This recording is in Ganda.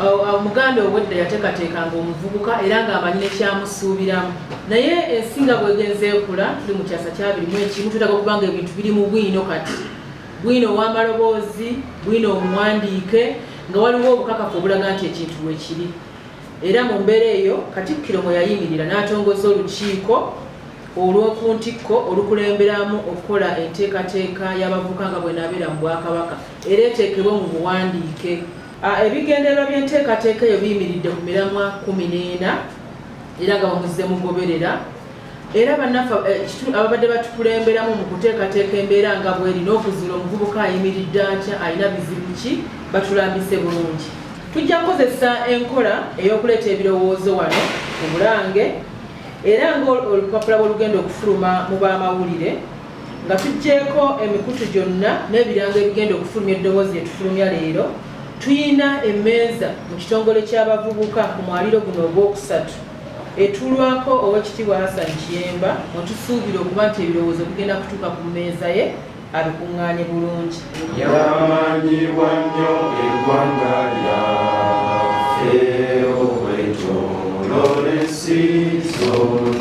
omuganda owedda yateekateekanga omuvubuka era ng'amanyi nekyamusuubiramu naye ensinga bwegenze ekula tuli mu kyasa kya 21 tutaka okubanga ebintu biri mu bwino kati bwino ow'amaloboozi bwino omuwandiike nga waliwo obukakafu obulaga nti ekintu wekiri era mu mbeera eyo Katikkiro mwe yayimirira n'atongoza olukiiko olw'okuntikko olukulemberamu okukola enteekateeka y'abavubuka nga bwenaabeera mu Bwakabaka era eteekebwe mu buwandiike. Ebigendererwa by'enteekateeka eyo biyimiridde ku miramwa 14 era nga bamuzize mugoberera era bannaffe ababadde batukulemberamu mu kuteekateeka embeera nga bweri n'okuzuula omuvubuka ayimiridde atya alina bizibu ki batulambise bulungi. Tujja kukozesa enkola ey'okuleeta ebirowoozo wano ku Bulange era ng'olupapula bw'olugenda okufuluma mu b'amawulire nga tuggyeko emikutu gyonna n'ebirango ebigenda okufulumya eddoboozi lye tufulumya leero. Tuyina emmeeza mu kitongole ky'abavubuka ku mwaliro guno ogwokusatu etuulwako Oweekitiibwa Hassan Kiyemba mwe tusuubira okuba nti ebirowoozo bigenda kutuuka ku mmeeza ye abikuŋŋaanye bulungi. Yamanyibwa nnyo eggwanga lyaffe okwetooloola ensi zonna.